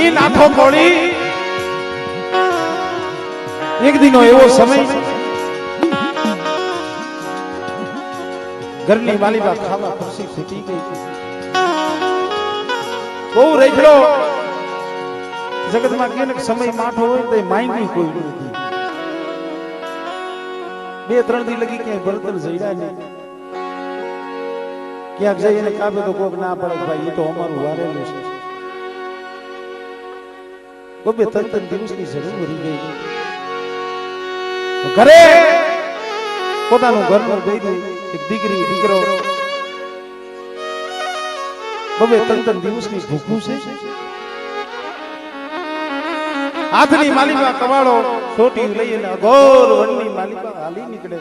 ધણી નાથો કોળી એક દિનો એવો સમય ઘરની માલીબા ખાવા ખુરશી ફૂટી ગઈ બહુ રેખડો જગતમાં કે સમય માઠો હોય તો માંગ્યું કોઈ નથી બે ત્રણ દી લગી ક્યાંય બળતર જઈડા નહીં ક્યાંક જઈને કાપે તો કોક ના પડે ભાઈ એ તો અમારું વારેલું છે બબે ત્રણ દિવસની જરૂર ભરી ગઈ ઘરે પોતાનું ઘરનું દઈ એક દીકરી દીકરો બબે ત્રણ દિવસની ભૂખું છે હાથની માલિકા કવાડો છોટી લઈને અઘોર વનની માલિકા હાલી નીકળે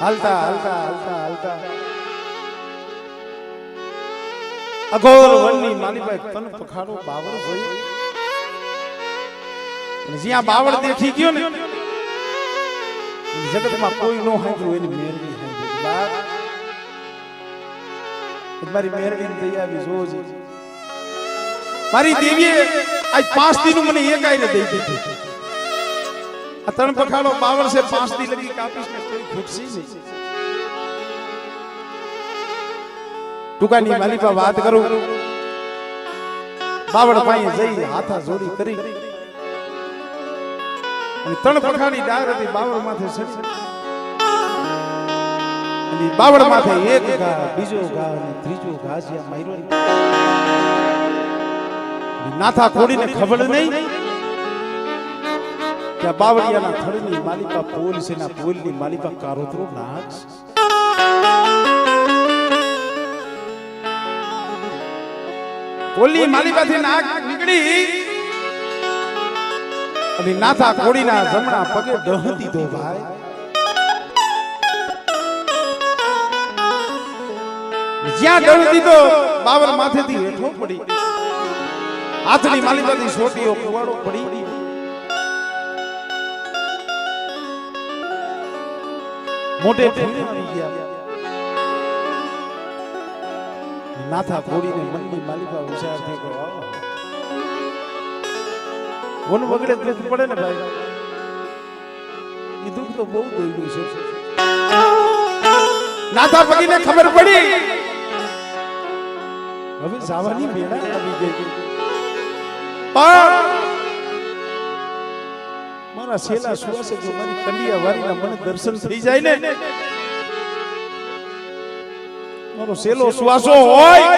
હાલતા હાલતા હાલતા હાલતા અઘોર વનની માલિકા એક તન પખાડો બાવળ જોઈ જ્યાં બાવળ દેખી ગયો ને જગતમાં કોઈ નો હાંજરું એની મેરડી હાંજરી મારી મેરડી દઈ આવી જોજે મારી દેવીએ આજ 5 દી નું મને એક આઈને દઈ દીધું આ તણ પખાડો બાવળ છે 5 દી લગી કાપીશ ને કોઈ ફૂટસી નહીં ટુકાની માલિકા વાત કરું બાવળ પાસે જઈ હાથા જોડી કરી અને તણ પખાડી ડાર હતી બાવળ માથે ચડી અને બાવળ માથે એક ઘા બીજો ઘા અને ત્રીજો ઘા જ્યાં માર્યો નાથા ખોડીને ખબર નહીં કે બાવળિયાના થડની માલિકા પોલ છે ના પોલની માલિકા કારોતરો નાગ પોલની માલિકાથી નાગ નીકળી અને નાથા ખોડીના જમણા પગે દહ દીધો ભાઈ જ્યાં દહ દીધો બાવળ માથેથી હેઠો પડી હાથની માલિકાની છોટીઓ કુવાડો પડી મોટે ફૂલી આવી ગયા નાથા ખોડીને મનની માલિકા હોશિયાર થઈ ગયો વન વગડે દુઃખ પડે ને ભાઈ એ દુઃખ તો બહુ દોડ્યું છે નાથા પગીને ખબર પડી હવે જવાની બેડા આવી ગઈ પણ મારા શેલા સુવાસે જો મારી કંડિયા વારીના મને દર્શન થઈ જાય ને મારો શેલો સુવાસો હોય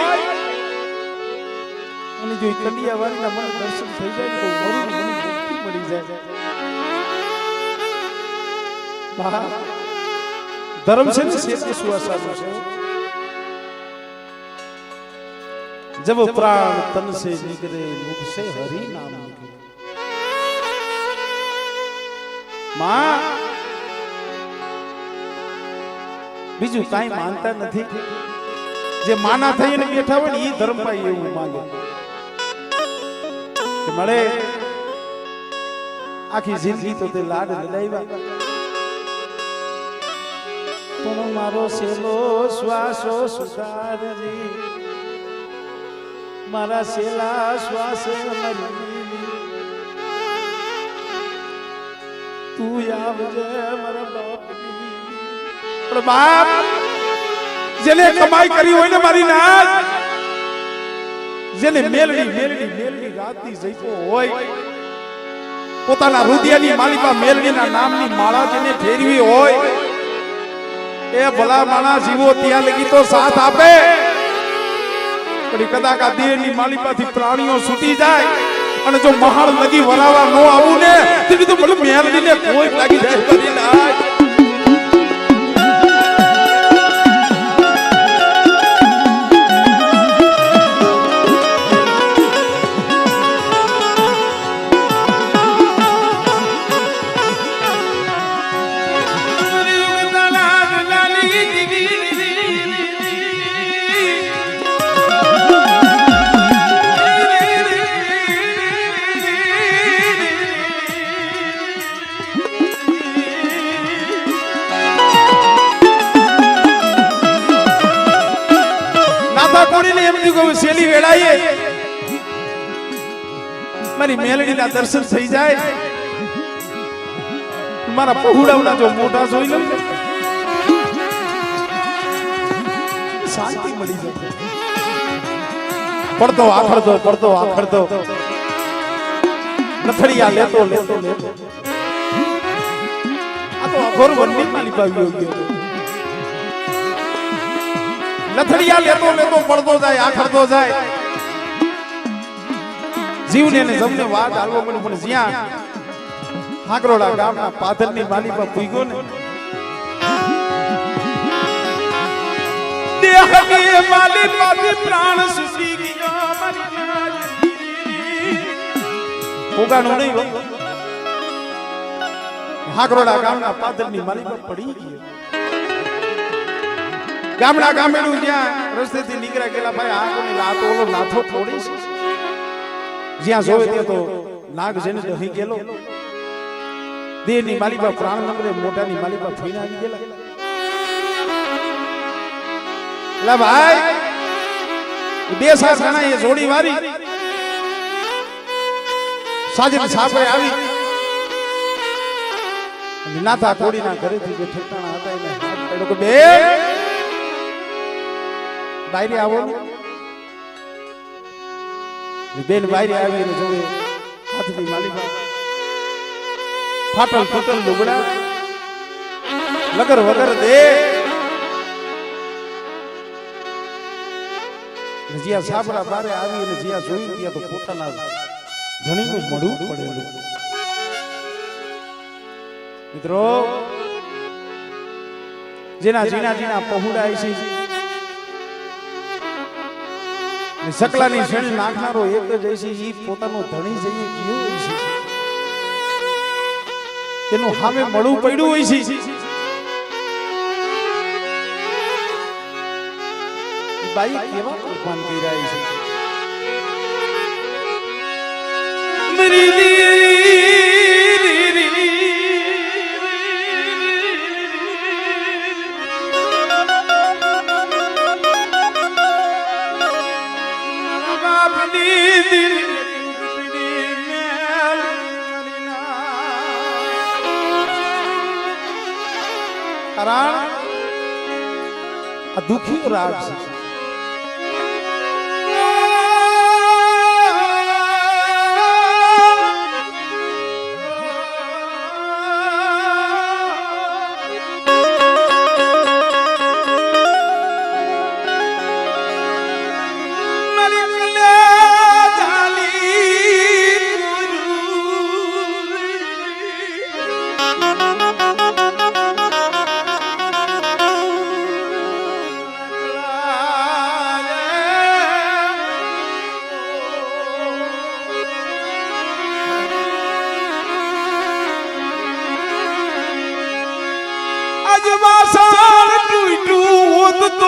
અને જો કંડિયા વારીના મને દર્શન થઈ જાય તો મારું મને મુક્તિ મળી જાય બા ધર્મ છે ને શેલા સુવાસાનો છે जब प्राण तन से निकले मुख से हरि नाम निकले मां બીજું કાઈ માનતા નથી જે માના થઈને બેઠા હોય ને એ ધર્મ પાઈ એવું માંગે કે મળે આખી જિંદગી તો તે લાડ લડાવ્યા પણ મારો સેલો શ્વાસો સુધારજી મારા શેલા શ્વાસ તું આવજે મારા બાપની પણ બાપ જેને કમાઈ કરી હોય ને મારી નાથ જેને મેલડી રાતની જઈતો હોય પોતાના રુદિયાની માલિકા મેલડીના નામની માળા જેને ફેરવી હોય એ ભલા માણા જીવો ત્યાં લગી તો સાથ આપે કદાચ આ દેહની માલિકાથી પ્રાણીઓ છૂટી જાય અને જો મહાળ નદી વરાવા નો આવું ને તો ભલે મેલડીને કોઈ લાગી જાય કરી નાય કોડીને એમ થયું કે શેલી વેળાએ મારી મેલડીના દર્શન થઈ જાય, મારા પહોળાવના જો મોઢા જોઈ લઉં શાંતિ મળી જાય. પડતો આખડતો નથડિયા લેતો આ તો અઘોર વનની માલી પાવ્યો ગયો. નથડિયા લેતો પડતો જાય, આખડતો જાય. જીવને ને જમને વાત આલવો મને, પણ જ્યાં હાકરોડા ગામના પાથરની માલી પર પૂગ્યો ને, દેહની માલી પાસે પ્રાણ સુસી ગયો. પોગાનો નહીં, હાકરોડા ગામના પાથરની માલી પર પડી ગયો. ગામડા ગામેડું જ્યાં રસ્તેથી નીકળ્યા ગયેલા ભાઈ આ કોની લાતો ઓલો નાથો થોડી છે. જ્યાં જોવે ત્યાં તો નાગ જેને દહી ગયેલો, દેહની માલી પર પ્રાણ નંબરે મોટાની માલી પર ફીણ આવી ગયેલા. એટલે ભાઈ બે સાત જણા એ જોડી વારી સાજન છાપે આવી નાથા કોડીના ઘરેથી જે ઠેકાણા હતા એને હાથ પડ્યો કે બે બાયરે આવો. બેન બાયરે આવીને જોવે હાથની માલી ફાટલ ફૂટલ લુગડા લગર વગર દે. જ્યાં સાબરા બારે આવી અને જ્યાં જોયું ત્યાં તો પોતાના ધણીનું મળવું પડેલું. મિત્રો જેના જીના પહોળાય છે, સકલાની શેણી નાખનારો એક જ છે, એ પોતાનો ધણી જઈએ કયો હોય છે, એનું સામે મળવું પડ્યું હોય છે. બાઈ કેવા કુરબાન કર્યા છે. કારણ આ દુખી રાગ છે. તો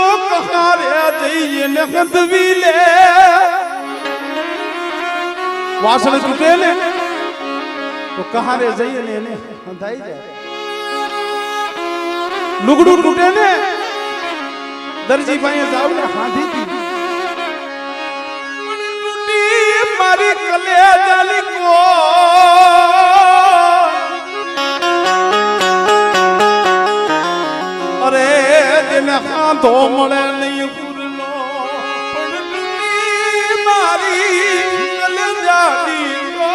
કહારે જઈએ ને ગંદવી લે વાસણ તૂટે ને તો કહારે જઈએ ને એને અંધાઈ જાય. લુગડું તૂટે ને દરજી પાસે જાવ ને હાથી તૂટી મારી કલેજાની કો અરે તેને ખાંધો મળે નહીં પૂરનો પણ મારી કલેજાની કો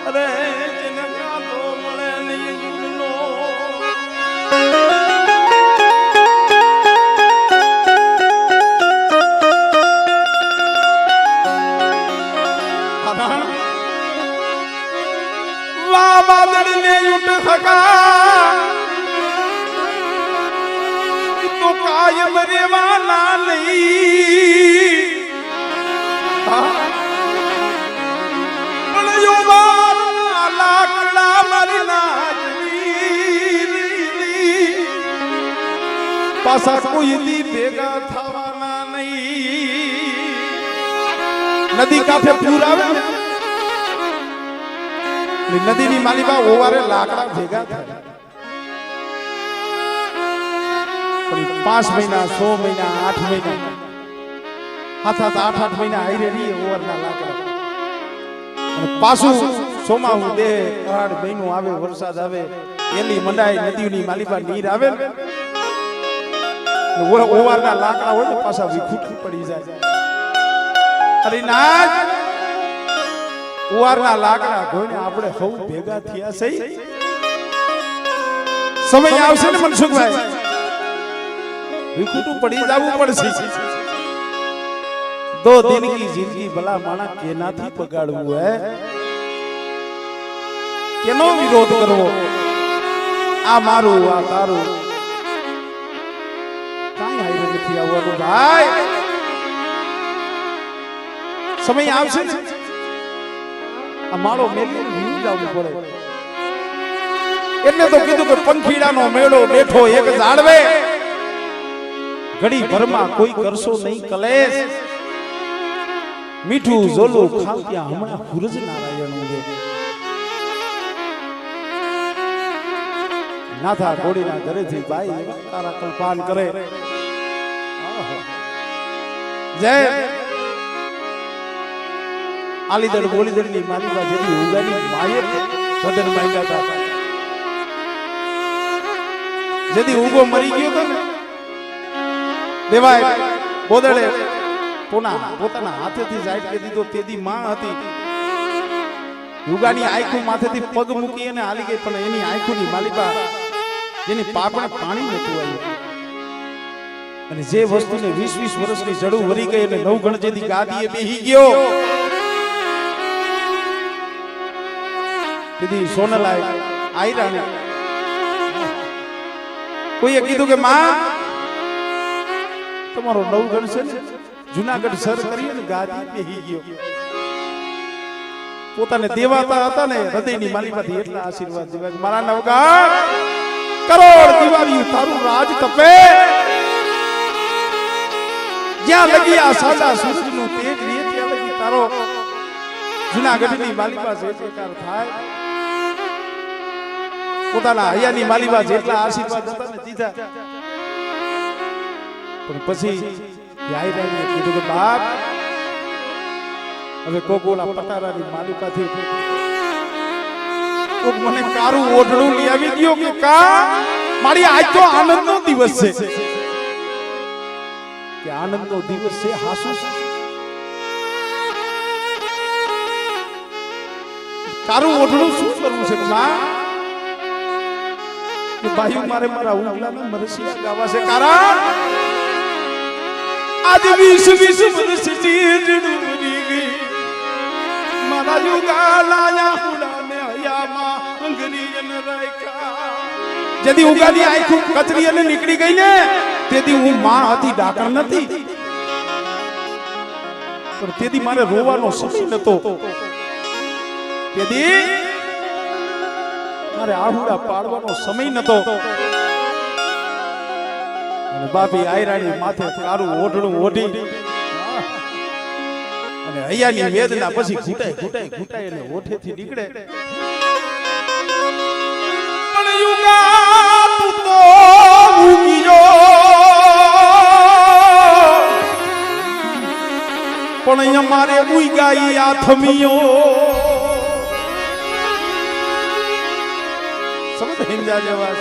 અરે તેને ખાંધો મળે નહીં પૂરનો बादल ने उठ सका तो कायम रेवाना नहीं पण यो लाकड़ा मरना पासा कोई दी भेगा थवाना नहीं. नदी काठे पूर आवे नदी ની માલીમાં ઓવારે લાકડા ભેગા થાય પણ 5 મહિના 6 મહિના 8 મહિના હાથ 8 મહિના આયરે રહી ઓવરના લાકડા અને પાછું સોમાહુ દે 8 મહિનો આવે વરસાદ આવે એલી મંડાઈ નદીઓની માલિપા નીર આવે ઓવરના લાકડા હોય ને પાછા વિખૂટ પડી જાય અરે ના ઓવરના લાકડા ધોઈને આપણે હવ ભેગા થયા સહી સમય આવશે ને મનસુખભાઈ વિખૂટું પડી જવું પડશે दो दिन की जिंदगी भला माना केना थी बगाड़વું હે કેનો વિરોધ કરવો આ મારું આ તારું કાઈ હાઈરે નથી આવવાનું ભાઈ સમય આવશે ને આ માળો મેલી ભૂલ જવું પડે એટલે તો કીધું કે પંખીડાનો મેળો બેઠો એક ઝાડવે ઘડી ભરમાં કોઈ કરશો નહીં કલેશ મીઠું ઝોલું ખાવ ત્યાં હમણાં સૂરજ નારાયણ ઉગે નાથા ઘોડીના ઘરેથી બાઈ તારા કલ્પાન કરે જય આલીદળ બોલીદળની માલિકા જેવી ઉગાની માયે સદન માંગ્યા હતા જેથી ઉગો મરી ગયો તો ને દેવાય બોદળે પોતાના હાથેથી જાઈટ કે દીધો તેદી માં હતી યુગાની આંખો માથેથી પગ મૂકી અને હાલી ગઈ પણ એની આંખોની માલિકા જેની પાપણે પાણી નતું આવ્યું અને જે વસ્તુને 20 વર્ષની જડું વરી ગઈ અને નવગણ જેથી ગાદીએ બેહી ગયો તેદી સોનલાય આયરાને કોઈએ કીધું કે માં તમારો નવગણ છે ને જુનાગઢ સર કરી અને ગાદી બેહી ગયો પોતાને દેવાતા હતા ને હૃદયની માલિકાથી એટલા આશીર્વાદ દીવા કે મારા નવગણ કરોડ દિવાળી તારું રાજ તપે જ્યાં લગી આ સાદા સૂરજનું તેજ રહે ત્યાં લગી તારો જુનાગઢની માલિકા છે પ્રકાર થાય પોતાના હૈયાની માલિકા જેટલા આશીર્વાદ હતા ને દીધા પણ પછી આયરાને કીધું કે બાપ હવે કોકોલા પટારાની માલિકાથી કોક મને કારું ઓઢણું લઈ આવી ગયો કે કા મારી આજ તો આનંદનો દિવસ છે કે આનંદનો દિવસ છે હાસુ કારું ઓઢણું શું કરવું છે માં કે ભાઈ મારે મારા ઉગલાના મરસિયા ગાવા છે કારણ आज 20 वर्ष जीजड़ू मरी गई मारा युगा लाया हुड़ा ने हयामा अंगरीजन रायका जदी उगानी आंखों कचरी અને નીકળી ગઈ ને તેથી હું માં હતી ડાકર નથી પણ તેથી મારે રોવાનો સમય નતો તેથી મારે આહુડા પાડવાનો સમય નતો બાપી આયરાની માથે કારું ઓઢણું ઓઢી અને હૈયાની વેદના પછી ઘૂંટાઈ અને ઓઠેથી નીકળે પણ યુગા તું તો ઉગીયો પણ અમારે ઉઈગાઈ આથમિયો સમજ હિંજા જેવા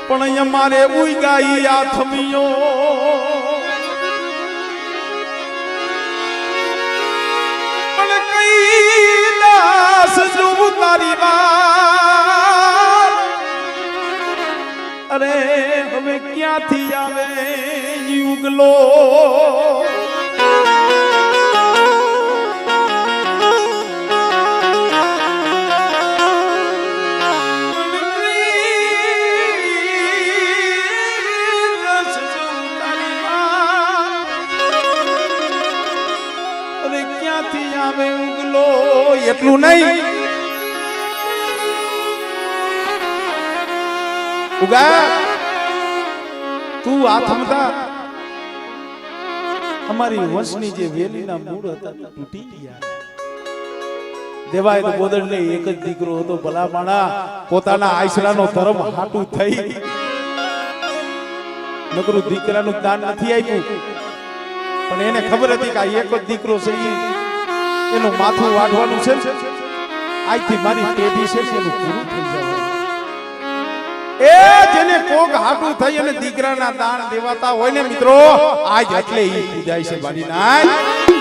પણ અમારે ઉઈગાઈ આથમિયો પણ કૈલાસ જો તારી વાત અરે હવે ક્યાંથી આવે યુગલો એટલું નહીં ઉગા તું આથમતા અમારી વંશની જે વેલીના મૂળ હતા તૂટી ગયા દેવાય તો બોદડને એક જ દીકરો હતો ભલા માણા પોતાના આઈસરાનો ધર્મ હાટું થઈ નકરું દીકરાનું દાન નથી આપ્યું પણ એને ખબર હતી કે આ એક જ દીકરો છે એનું માથું વાઢવાનું છે આજથી મારી પેઢી છે એનું પૂરું થઈ જવાનું એ જેને કોક હાટું થઈ અને દીકરાના દાન દેવાતા હોય ને મિત્રો આજ એટલે ઈ પૂજાય છે મારી નાય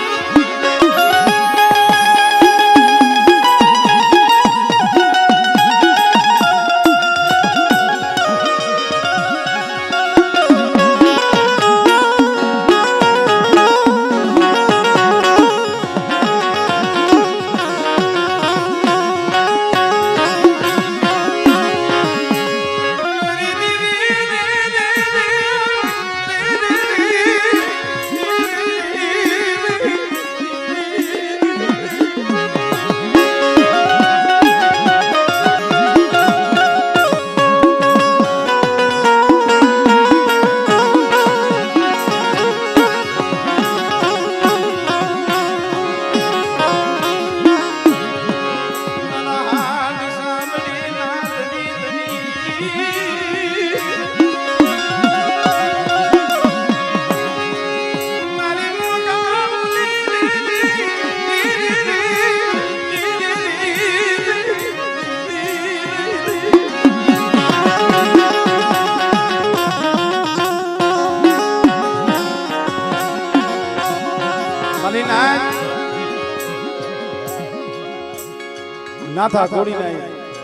નાથા કોડી નાય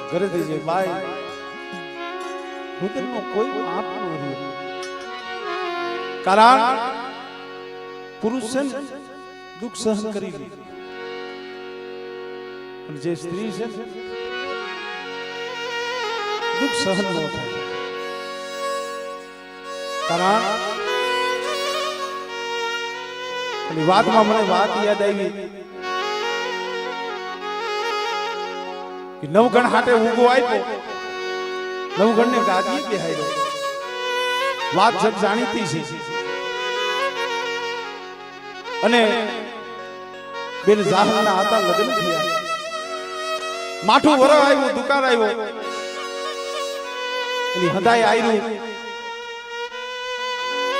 ઘરે થઈ જાય બાય રુદનનો કોઈ આપ ન રહ્યો કારણ પુરુષ છે દુઃખ સહન કરી લે અને જે સ્ત્રી છે દુઃખ સહન ન થાય કારણ એની વાતમાં મને વાત યાદ આવી નવગણ હાટે ઉગો આપ્યો નવગણ ને ગાદી કે હાયરો વાત જગ જાણીતી છે અને બેન જાહરના હતા લગ્ન થયા માઠું વર આવ્યું દુકાર આવ્યો એની હદાય આવ્યું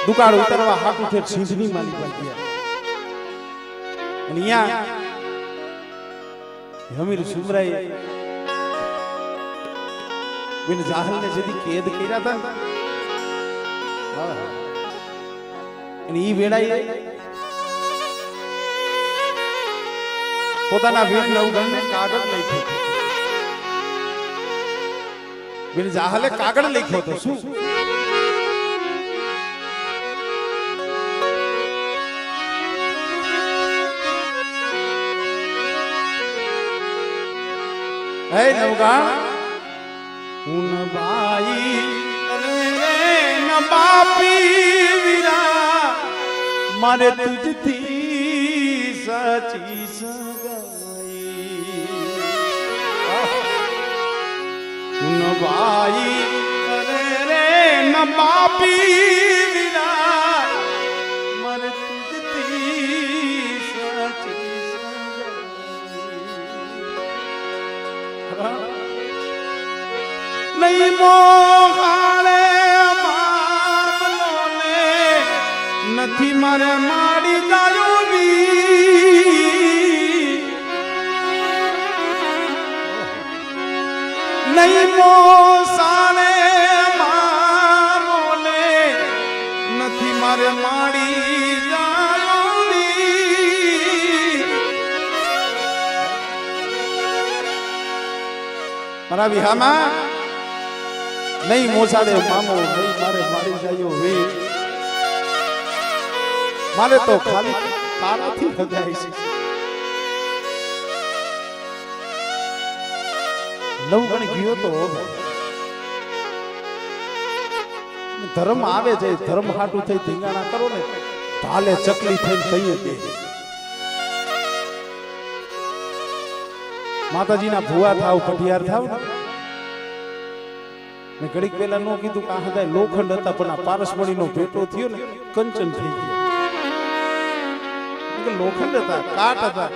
દુકાળ ઉતરવા હાટું ઠેર સિંધની માલિક ગયા અને અહીંયા હમીર સુમરાય બિન જાહલ ને જેથી કેદ કર્યા હતા અને ઈ વેળાએ પોતાના વીર નવગણને કાગળ લખ્યો બિન જાહલે કાગળ લખ્યો હતો શું હે નવગણ ઉન બાઈ રે ન બાપી વીરા મારે તુજથી સાચી સગાઈ ઉન બાઈ રે ન બાપી વીરા મારે તુજથી સાચી સગાઈ નહીં મોહાળે મામલો ને નથી મારે માડી ગાયું નહીં મોસાળે મામો ને નથી મારે માડી ગાયું મારા વિહામાં નહીં મોસાડે મામો નહીં મારે મારી જાયો વીર મારે તો ખાલી તારાથી હગાઈ છે નવગણ ગયો તો ધર્મ આવે છે ધર્મ હાટું થઈ ધીંગાણા કરો ને ભાલે ચકલી થઈને કહીએ દે માતાજીના ભુવા થાવ પટિયાર થાવ ને ઘડીક પહેલા નો કીધું કે આ હદાય લોખંડ હતા પણ આ પારસમણીનો ભેટો થયો ને કંચન થઈ ગયો લોખંડ હતા કાટ હતા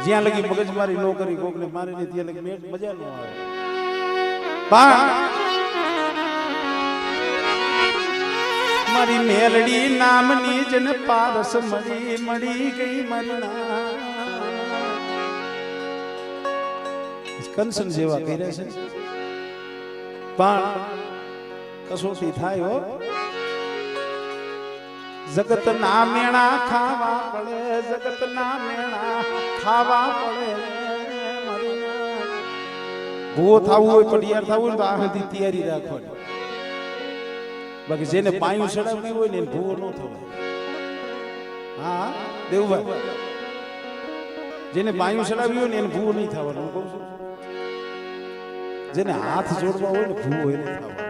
જ્યાં લગી મગજમારી ન કરી કોકને મારી ને ત્યાં લગી મેચ મજા ન આવે પણ મારી મેલડી નામની જન પારસ મળી ગઈ મારી ના કંસન જેવા કર્યા છે પણ કસોટી થાય હો જગત ના મેણા ખાવા પડે જગત ના મેણા ખાવા પડે ભૂવો થવું હોય પડિયાર થવું હોય તો આ બધી તૈયારી રાખવાની બાકી જેને પાયું ચડાવ્યું હોય ને એને ભૂવો ન થવાય હા દેવભાઈ જેને પાયું ચડાવ્યું હોય ને એને ભૂવો નહીં થવાનું કહું છું જેને હાથ જોડવા હોય ને ભૂવો એને થવાનું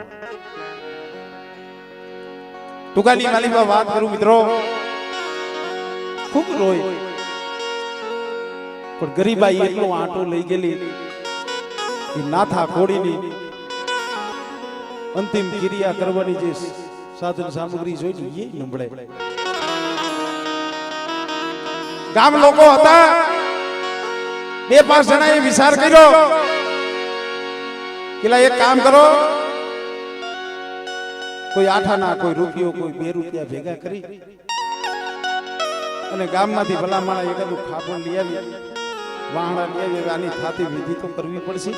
ટુકાની માલિકા વાત કરું મિત્રો ખૂબ રોય પણ ગરીબાઈ એટલો આંટો લઈ ગયેલી એ નાથા ઘોડીની અંતિમ ક્રિયા કરવાની જે સાધન સામગ્રી જોઈ એ નબળે ગામ લોકો હતા 2-5 જણાએ વિચાર કર્યો કે એક કામ કરો કોઈ આઠાના કોઈ રૂપિયો કોઈ 2 રૂપિયા ભેગા કરી અને ગામમાંથી ભલા માણા એકાદું ખાપણ લઈ આવી વાહણા લઈ આવી આની થાતી વિધિ તો કરવી પડશે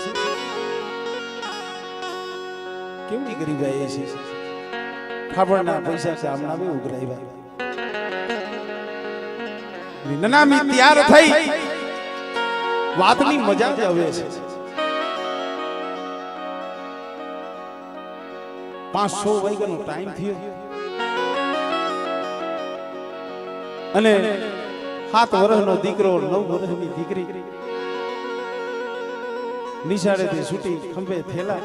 કેવડી ગરીબાઈ છે ખાપણના પૈસા છે આમના બી ઉઘરાવ્યા નનામી તૈયાર થઈ વાતની મજા જ આવે છે 5-6 વાગ્યાનો ટાઈમ થયો અને 7 વર્ષનો દીકરો 9 વર્ષની દીકરી નિશાળેથી છૂટી ખંભે થેલા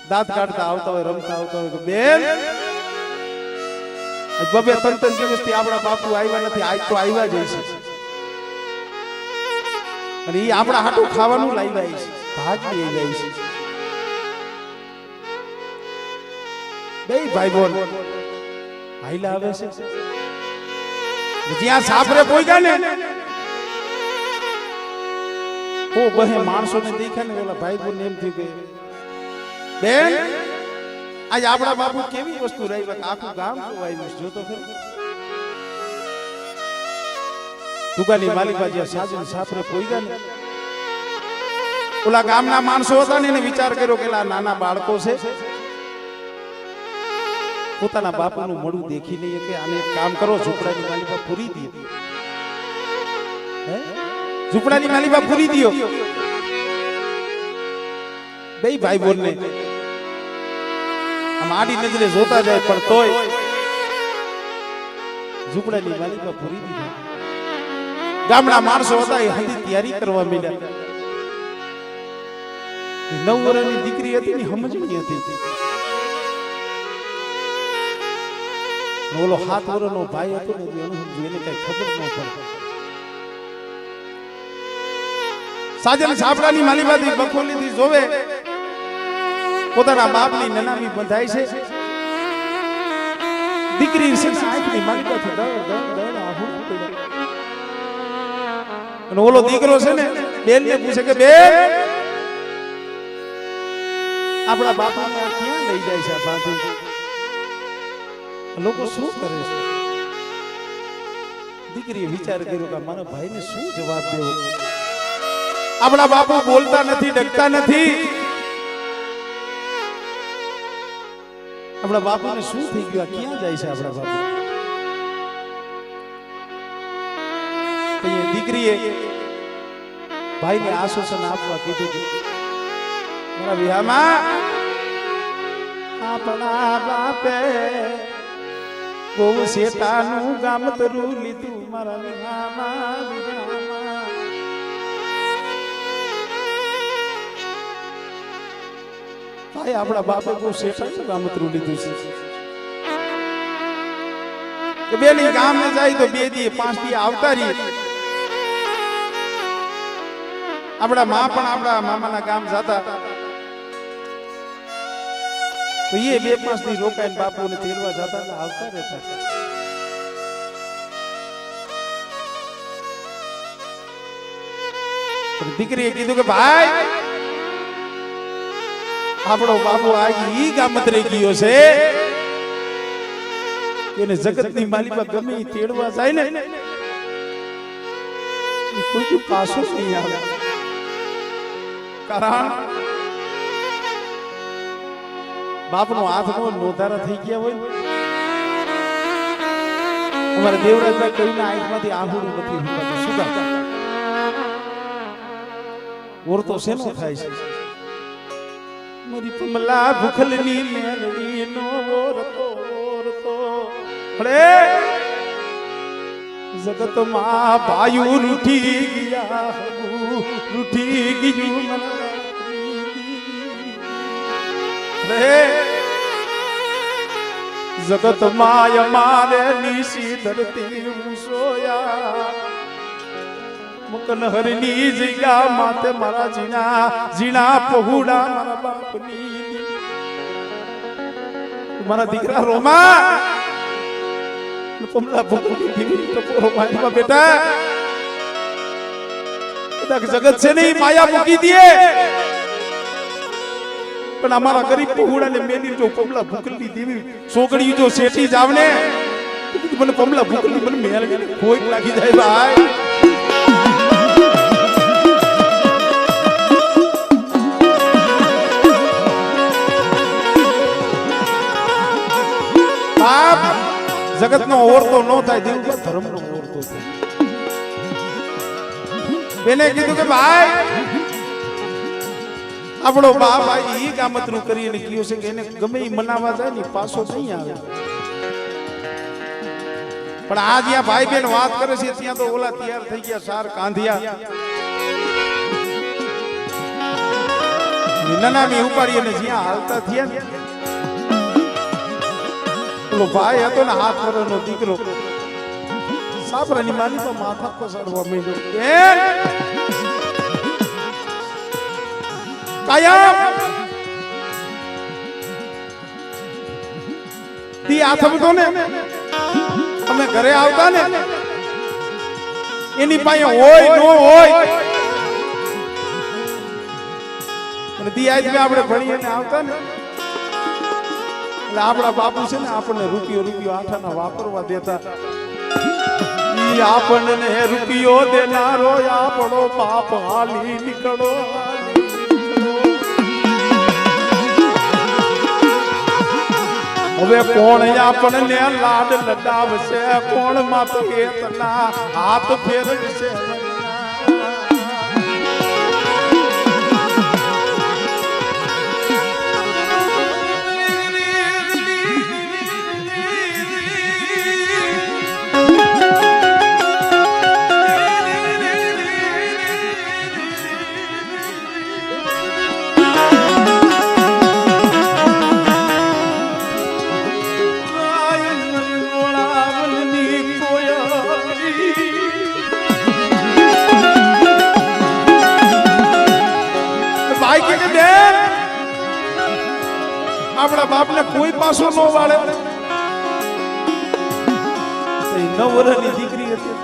દાંત કાઢતા આવતા હોય રમતા આવતા હોય બેન બબે 3 દિવસથી આપણા બાપુ આવ્યા નથી આજ તો આવ્યા જ છે અને એ આપણા હાટું ખાવાનું લાવ્યા છે ભાગી જાય છે બે ભાઈ બોલ હાઈલા આવે છે જ્યાં સાપરે પોઈગા ને ઓ બહે માણસોને દેખ્યા ને ઓલા ભાઈ બોલ એમ થયું કે બેન આજ આપણા બાપુ કેવી વસ્તુ રહી આખું ગામ આવ્યું જો તો ખરું દુકાની માલિકા જ્યાં સાજન સાપરે પોઈગા ને ઓલા ગામના માણસો હતા ને એને વિચાર કર્યો કે નાના બાળકો છે પોતાના બાપુનું મોઢું દેખી લઈએ કે આને એક કામ કરો ઝૂંપડાની માલિકા પૂરી દે ઝૂંપડાની માલિકા પૂરી દો બે ભાઈ બોલને આમ આડી નજરે જોતા જાય પણ તોય ઝૂંપડાની માલિકા પૂરી દીધી ગામના માણસો હતા એ હજી તૈયારી કરવા માંડ્યા 9 વર્ષની દીકરી હતી ને સમજણી હતી ઓલો 7 વર્ષનો ભાઈ હતો ને એને કઈ ખબર ન પડે સાજન સાપડાની માલિબાથી બખોલીથી જોવે પોતાના બાપની નનામી બંધાય છે દીકરી આંખની માલિબાથી દળ આહુર અને ઓલો દીકરો છે ને બેન ને પૂછે કે બેન આપણા બાપાને ક્યાં લઈ જાય છે બાંધી લોકો શું કરે છે દીકરીએ વિચાર કર્યો કે મારા ભાઈને શું જવાબ દેવો આપણા બાપુ બોલતા નથી ડકતા નથી આપણા બાપુને શું થઈ ગયું ક્યાં જાય છે આપણા બાપુ દીકરીએ ભાઈને આશ્વાસન આપવા કીધું મારા વિહામાં આપણા બાપે બહુ શેતાનું ગામ તરું લીધું મારા વિહામાં ભાઈ આપણા બાપે બહુ શેતાનું ગામ તરું લીધું છે બે ની ગામ ને જાય તો 2 દી 5 દી આવતા રહી આપણા માં પણ આપણા મામાના ગામ જતા તો એ 2-5 દી રોકાઈને બાપુને તેડવા જતા આવતા રહેતા દીકરીએ કીધું કે ભાઈ આપણો બાપુ આજી ઈ ગામત્રે ગયો છે એને જગતની માલિકા ગમે ઈ તેડવા જાય ને કોઈ પાછું નહીં આવે કારણ બાપનો હાથનો નોધારા થઈ ગયા હોય અમારે દેવરાજભાઈ કઈના આંખમાંથી આંખું નથી હુકાતું શું કામ ઓરતો શેનો થાય છે મારી કમલા ભૂખલની મેલડી નો ઓરતો ઓરતો અરે જગતમાં ભાયુ રૂઠી ગયા રૂઠી ગયું રે જગતમાં અમારે નીસી ધરતી સોયા મુકન હરની જગ્યા માતે મારા જીણા પહોળા મારા બાપની મારા દીકરા રોમા પમલા ભૂખની દીવી ટપોરો મારીમાં બેટા કદાચ જગત છે નહીં માયા મૂકી દે પણ અમારા ગરીબ પહોળાને મેલી જો પમલા ભૂખની દેવી સોગડી જો શેઠી જાવને મને પમલા ભૂખની મને મેલ કોઈ લાગી જાય ભાઈ જગતનો ઓરતો ન થાય દેવ ધર્મનો ઓરતો થાય બેને કીધું કે ભાઈ આપણો બાપ ઈ કામતરું કરીને કીધું છે કે એને ગમે ઈ મનાવા જાય ને પાછો નહીં આવે પણ આ જ્યાં ભાઈ બેન વાત કરે છે ત્યાં તો ઓલા તૈયાર થઈ ગયા સાર કાંધિયા નાનામી ઉપાડી અને જ્યાં હાલતા થયા ને પેલો ભાઈ હતો ને હાથ વરનો દીકરો સાપરાની માની તો માથા પસાડવા માંડ્યો કાયમ તી આથમતો ને અમે ઘરે આવતા ને એની પાસે હોય નો હોય અને તી આજ આપણે ભણીને આવતા ને આપણા બાપુ છે ને આપણને રૂપિયો આઠાના વાપરવા દેતા ઈ આપણને રૂપિયો દેનારો આપણો બાપ હાલી નીકળો હવે કોણ આપણને લાડ લડાવશે કોણ માત કેતના હાથ ફેરવશે આપણા બાપને કોઈ પાછો ન વાળે 9 વર્ષની દીકરી હતી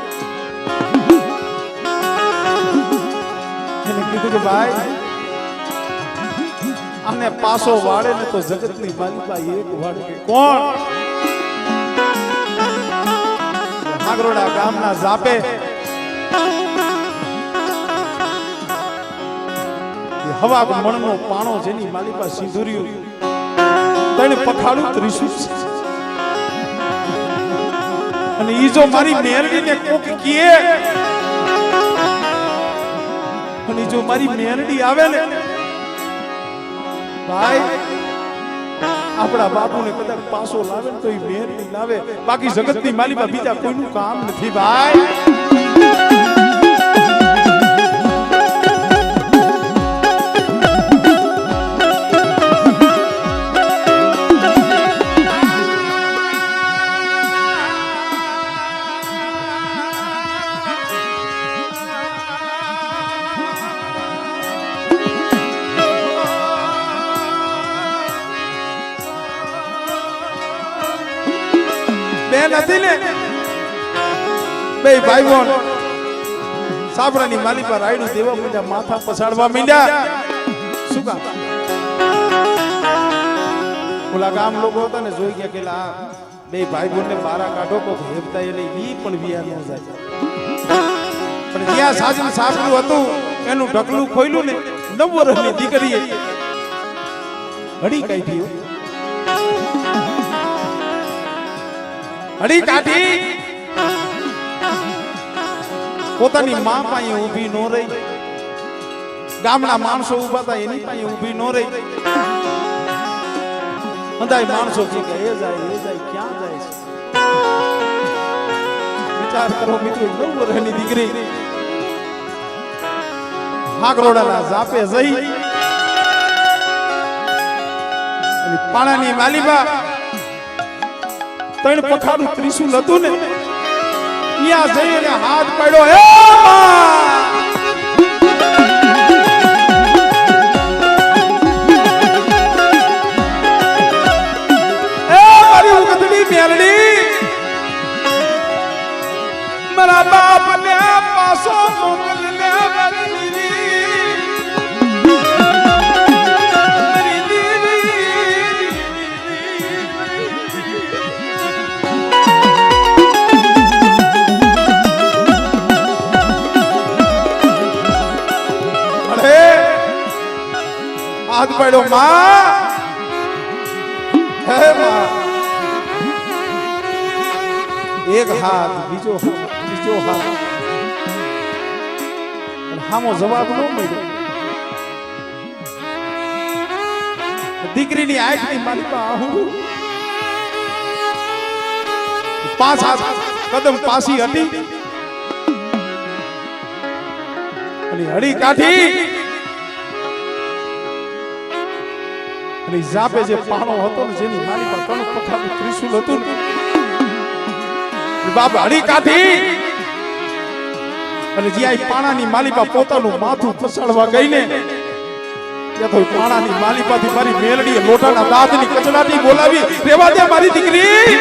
એને કીધું કે ભાઈ આને પાછો વાળે ને તો જગતની માલિકા એક વાળે કોણ આગરોડા ગામના જાપે હવા મણનો પાણો જેની માલિકા સિંદુર્યું તને પખાડું ત્રિશુલ અને ઈ જો મારી મેરડીને કોક કીએ અને જો મારી મેરડી આવે ને ભાઈ આપણા બાપુને કદાચ પાછો લાવે ને તો ઈ મેરડી લાવે બાકી જગતની માલિકા બીજા કોઈનું કામ નથી ભાઈ બેન હતી ને બે ભાઈ બોન સાબરાની માલી પર રાયડું દેવા માંડ્યા, માથા પછાડવા માંડ્યા. શું કામ? ઓલા ગામ લોકો હતા ને જોઈ ગયા કે આ બે ભાઈ બોનને બારા કાઢો કો હેપતા એટલે ઈ પણ વિયા ન જાય. પણ જ્યાં સાજન સાસરું હતું એનું ઢકલું ખોલ્યું ને 9 વર્ષની દીકરીએ હડી કાઢી. હડી કાઢી પોતાની માં પાસે ઊભી ન રહી. ગામના માણસો ઊભા હતા એની પાસે ઊભી ન રહી. બધાય માણસો કે એ જાય ક્યાં જાય છે? વિચાર કરો મિત્રો, 9 વર્ષની દીકરી હાકરોડાના જાપે જઈ પાણાની માલીબા 3 પખાનું ત્રિશુલ હતું ને ત્યાં જઈને હાથ પાડ્યો. હે મારા બાપ ને પાસો મોકલ લે હાથ પાડ્યો. માં હે માં, એક હાથ બીજો હાથ હામો જવાબ ન મળ્યો. દીકરીની આંખની માલિકા આહું 5 હાથ કદમ પાછી હટી અને હડી કાઢી અને જાપે જે પાણો હતો ને જેની માલિકા 3 પખાનું ત્રિશુલ હતું ને બાપ હડી કાઢી અને જ્યાં પાણાની માલિકા પોતાનું માથું ફસાડવા ગઈ ને ત્યાં તો પાણાની માલિકાથી મારી મેલડીએ લોટાના દાંતની કચડાટી બોલાવી, રેવા દે મારી દીકરી.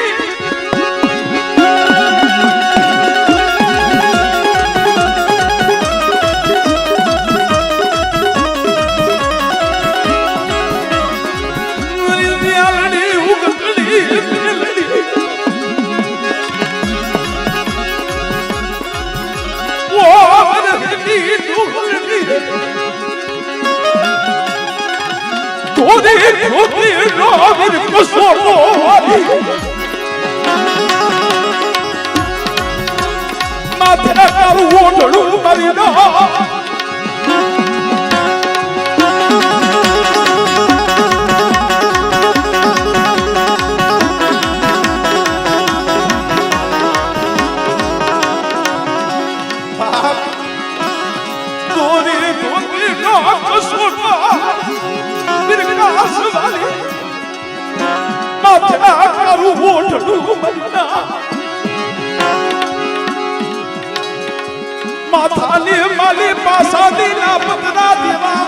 માથાને માલી પાસાની ના પતરા દેવા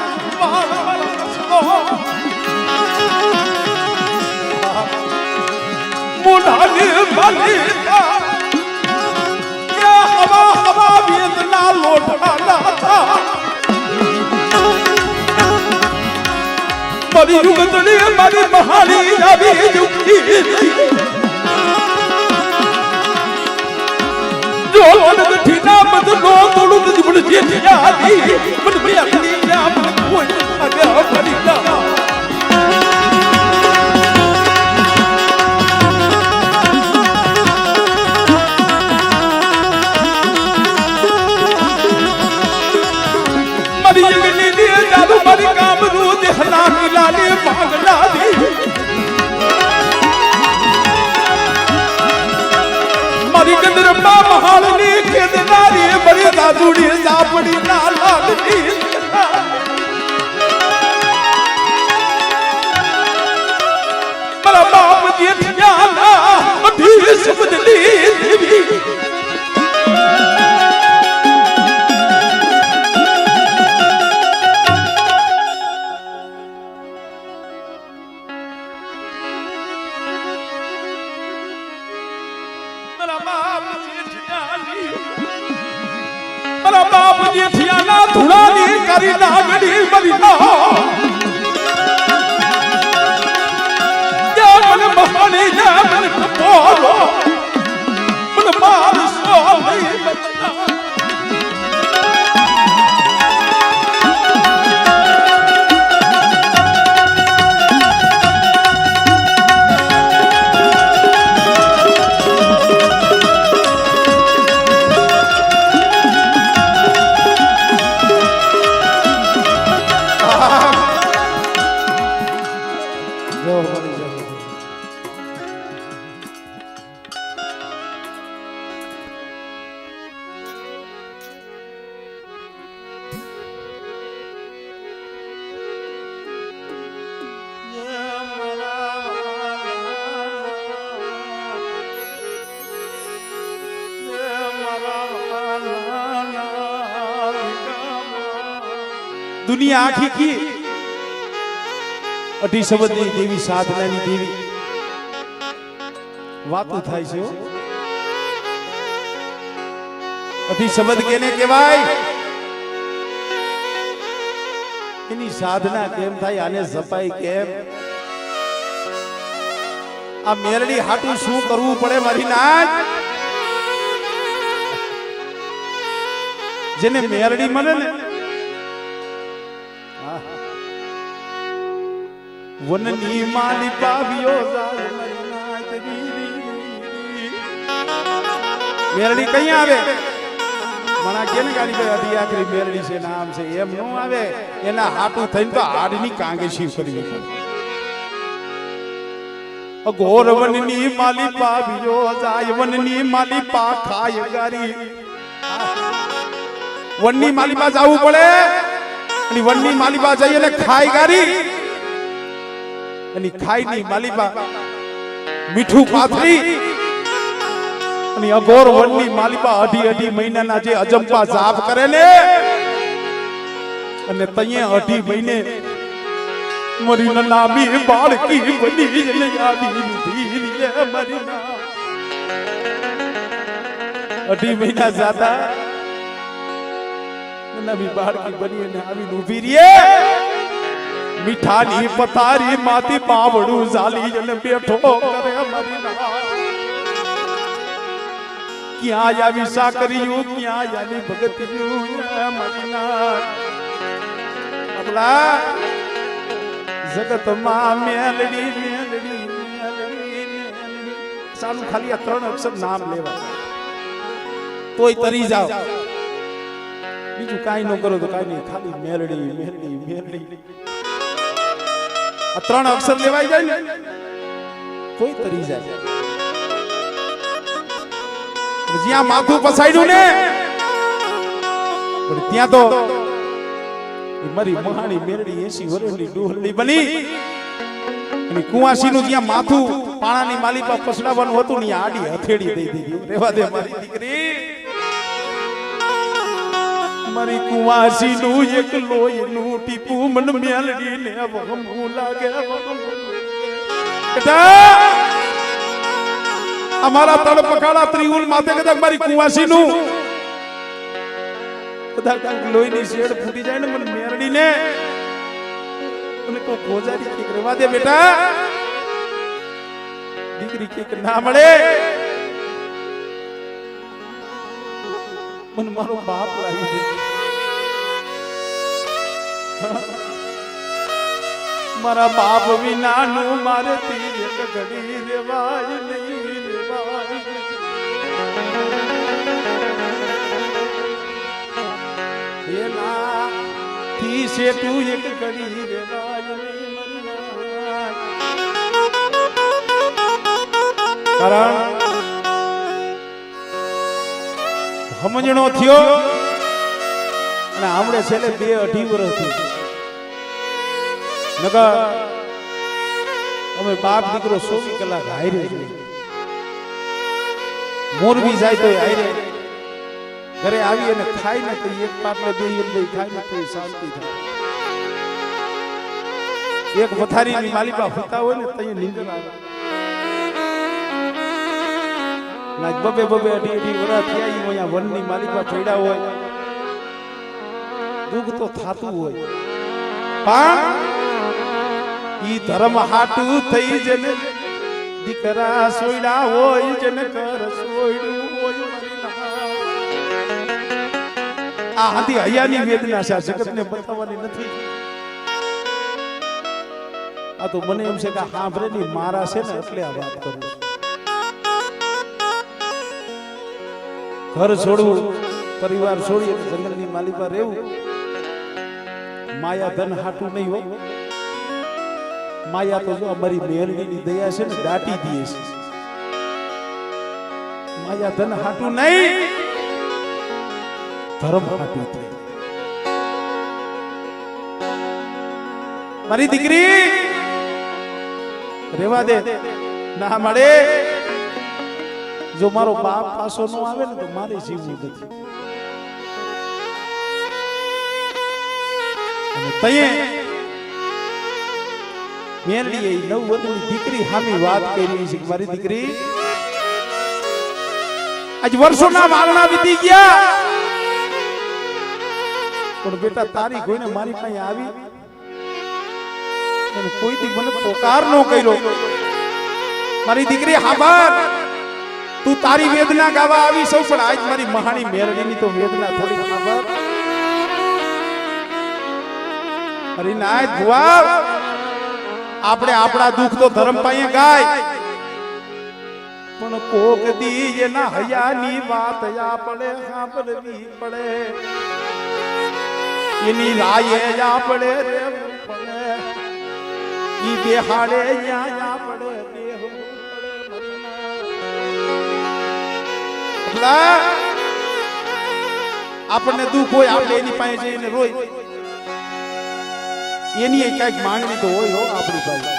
મોઢાને માલી હવા વેદના લોઢાના મારી યુગતની મારી મહાની આવી યુક્તિ જો લગઠી ના બદલો તોડું જીવન જેઠિયાની મન મિયાની નામ કોઈ આગળ ફરી ના મારી યુગની દે જાદુ મારી કામ નું દેહના લાલી પાગલા દી મારી ગંદરબા મહાલની ખેદનારી મારી દાદુડી સાપડી ના લાગતી મારા બાપ જેઠિયાના બધી સમજલી દેવી મારા બાપ જેઠિયાના ધૂળાની કરી નાગડી મરી ના મને મહાની મને પોરો મને મારશો નહીં બચના दुनिया आखी की अठी शब्द देवी साधनानी देवी वातो थाय छे अठी शब्द केने कहेवाय एनी साधना केम थाय आने जपाई केम आ मेरडी हाटू शुं करवू पड़े मारी नाच जेने मेरडी मळे ने वननी माली पावियो मेरडी कहीं आवे मना केने गाड़ी पे अधी आखरी मेरडी से नाम से एम नो आवे एना हाटू थईन तो हाडनी कांगे शिव करवी अघोर वननी माली पावियो जाय वननी माली पा खाय गारी वननी माली पा जावू पड़े आणि वननी माली पा जाई એટલે ખાઈ ગારી અને ખાઈની માલીબા મીઠું પાથરી અને અઘોર વનની માલીબા અઢી અઢી મહિનાના જે અજંપા જાપ કરે ને અને તઈએ અઢી મહિને મરી નામી બાળકી બની ને યાદી લીધી રે મરી અઢી મહિના જાતા નવી બાળકી બની ને આવી ઊભી રે મીઠાની પતારી માતી પાવડું ઝાલી જને બેઠો કરે મારી ના ક્યાં આવી સાકરીયું ક્યાં આવી ભગતિયું મારી ના આપલા જગતમાં મેલડી મેલડી મેલડી સાનું ખાલી આ ત્રણ અક્ષર નામ લેવા તોય તરી જાવ બીજું કાઈ ન કરો તો કાઈ નહીં ખાલી મેલડી મેલડી મેલડી आ त्रण अक्षर लेवाई जाए ने कोई तरी जाए ज्या माथू पसाड्યું ने पण ત્યાં તો મારી મહાણી મેરડી 80 વર્ષની ડોહલી બની અને કુવાસીનું જ્યાં માથું પાણાની માલી પર પસડાવાનું હતું ને આડી હથેળી દઈ દીધી રેવા દે મારી દીકરી મારી કુવાસીનું એક લોહીનું ટીપું મન મેલડીને વહમું લાગે બેટા અમારા તળપકાળા ત્રિઉલ માથે કદાચ મારી કુવાસીનું કદાચ લોહીની શેડ ફૂટી જાય ને મન મેલડીને અને કોઈ ગોજારી કે રેવા દે બેટા દીકરી કે ના મળે मन मारो बाप लागी दे मारा बाप विना नु मारे तीर एक घड़ी रेवाय नहीं रेवाय ये ना थी से तू एक घड़ी रेवाय नहीं मरना कारण સમજણો થયો અને આમળે છેલ્લે 2-2.5 વર્ષ થી નગર અમે બાપ દીકરો 24 કલાક હારે છે મોરબી જાય તો હારે ઘરે આવી અને ખાઈ ને તો એક પાટલો દઈ દઈ ખાઈ ને તો શાંતિ થાય એક પથારીની માલિકા હોતા હોય ને તો નીંદર આવે ના બબે બબે અઢી વર્ષ થયા અહીંયા વનની માલિકા પડ્યા હોય દુઃખ તો થાતું હોય પણ ઈ ધર્મ હાટું થઈ જને દીકરા સોયડા હોય જને કર સોયડું હોય આ હાથી હૈયાની વેદના છે જગતને બતાવવાની નથી આ તો મને એમ છે કે હાંભરે ની મારા છે ને એટલે આ વાત કરું છું ઘર છોડવું પરિવાર છોડી જંગલની માલી પર રહેવું માયા ધન હાટું નહીં હોય માયા તો જો અમારી મેરડીની દયા છે ને દાટી દીએ છે માયા ધન હાટું નહીં ધર્મ હાટું થાય મારી દીકરી રેવા દે ના મળે જો મારો બાપ પાછો નો આવે ને તો મારે જીવવું નથી અને તયે મેરડીએ નવ વર્ષની દીકરી હામી વાત કરી છે મારી દીકરી આજ વર્ષોના વાગણા વીતી ગયા પણ બેટા તારી કોઈને મારી પાસે આવી અને કોઈથી મને પોકાર નો કર્યો મારી દીકરી હાબર તું તારી વેદના ગાવા આવી સૌ પણ આજ મારી મહાની મેરડીની તો વેદના થોડી ખબર અરે નાય ભુવા આપણે આપણા દુઃખ તો ધર્મ પાસે ગાય પણ કોક દી એના હયાની વાત આપણે સાંભળવી પડે એની રાયે આપણે રહેવું પડે ઈ બેહાડે અહીંયા આપણે બેહવું પડે આપણને દુઃખ હોય આપણે એની પાસે જઈને રોય એની કઈક માંગણી તો હોય હો આપણી પાસે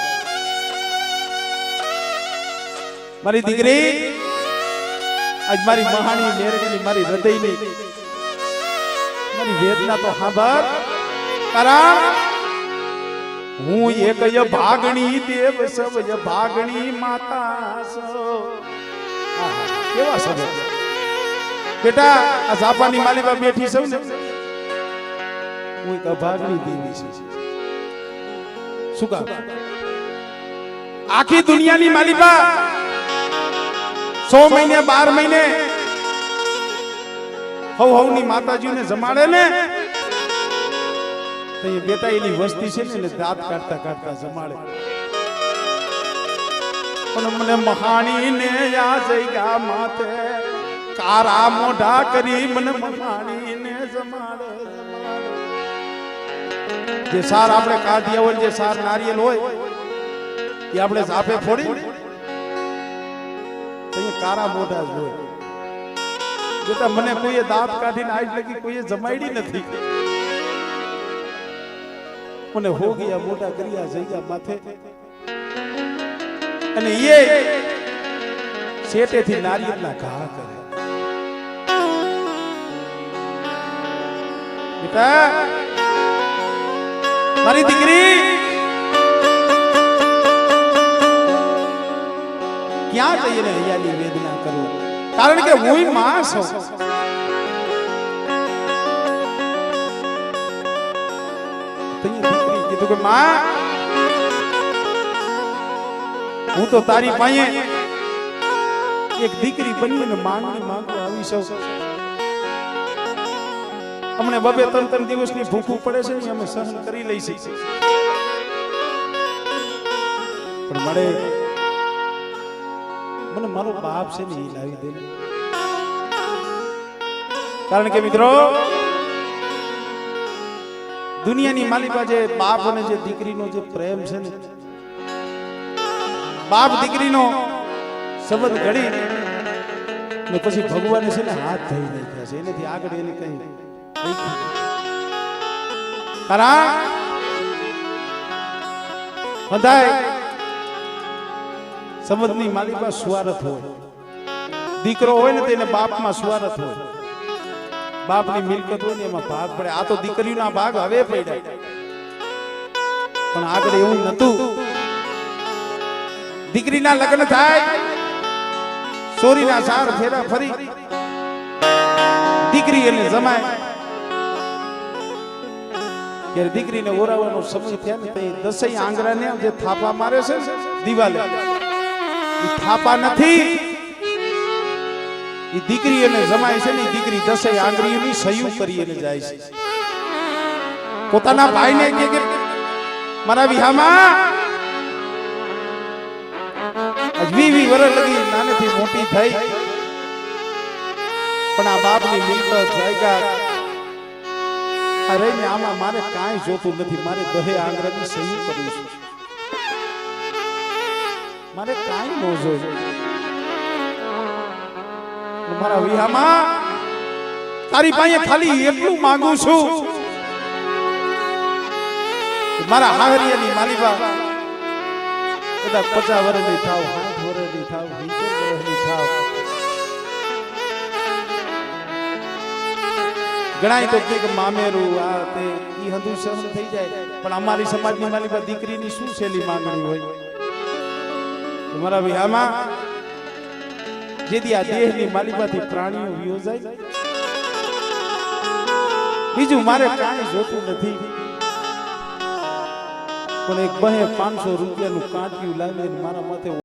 મારી દીકરી આજ મારી મહાની મેરડીની મારી હૃદયની મારી વેદના તો સાંભળ કારણ હું એક ભાગણી દેવ સવય ભાગણી માતા સો કેવા શબ્દ બેટા આ ઝાપાની માલીમાં બેઠી સૌ ને હું એક અભાગણી દેવી છું શું કામ આખી દુનિયાની માલિકા 100 મહિને 12 મહિને હવની માતાજીને જમાડે ને તો એ બેટા એની વસ્તી છે ને દાંત કાઢતા કાઢતા જમાડે પણ મને મહાણી ને આ જગ્યા માથે કારા મોઢા કરી મને મહાણી ને જમાડે જે સાર આપણે કાઢ્યા હોય જે સાર નારિયેલ હોય એ આપણે ઝાપે ફોડી તો એ કારા મોઢા જ હોય બેટા મને કોઈએ દાંત કાઢીને આજ લગી કોઈએ જમાડી નથી મને હો ગયા મોટા કર્યા જગ્યા માથે અને એ શેટેથી નારિયેળના ઘા કરે બેટા મારી દીકરી ક્યાં જઈને હૈયાની વેદના કરું કારણ કે હું માં છું દીકરી કીધું કે માં હું તો તારી પાસે એક દીકરી બનીને માંગણી માંગવા આવી છું અમને બબે 3 દિવસની ભૂખું પડે છે ને અમે સહન કરી લઈશું પણ મળે મને મારો બાપ છે ને એ લાવી દે કારણ કે મિત્રો દુનિયાની માલિકા જે બાપ અને જે દીકરીનો જે પ્રેમ છે ને બાપ દીકરીનો સંબંધ ઘડી ને પછી ભગવાને છે ને હાથ ધોઈ નાખ્યા છે એનાથી આગળ એને કઈ કારણ બધાય સંબંધની માલિકા સ્વાર્થ હોય દીકરો હોય ને તેને બાપમાં સ્વાર્થ હોય બાપની મિલકત હોય ને એમાં ભાગ પડે આ તો દીકરીના ભાગ હવે પડ્યા પણ આગળ એવું નતું દીકરીના લગ્ન થાય સોરીના સાર ફેરા ફરી દીકરી એને જમાય કે દીકરીને ઓરાવાનો સમય થયા ને તો 10 આંગળાને જે થાપા મારે છે ને દિવાલે એ થાપા નથી, એ દીકરી એને જમાય છે ને દીકરી 10 આંગળીઓની સયું કરી એને જાય છે. પોતાના ભાઈને કે મારા વિહામાં 20 વર્ષ લગી નાનેથી મોટી થઈ પણ આ બાપની મિલકત જાયગા અરે ને આમાં મારે કાંઈ જોતું નથી, મારે 10 આંગળાની સહી કરવું છે, મારે કાંઈ ન જોઈએ. મારા વિહામાં તારી પાસે ખાલી એટલું માંગુ છું, મારા હાહરિયાની માલીબા કદાચ 50 વર્ષની થાવ, 60 વર્ષની થાવ, 70 વર્ષની થાવ, ગણાય તો કે મામેરું આ તે ઈ હંધુ સહન થઈ જાય, પણ અમારી સમાજની માલીબા દીકરીની શું છેલ્લી માંગણી હોય? તમારા વિહામાં જેથી આ દેહની માલિકાથી પ્રાણીઓ વિયો જાય, બીજું મારે કાંઈ જોતું નથી, પણ એક બહે 500 રૂપિયાનું કાંટિયું લાવીને મારા માથે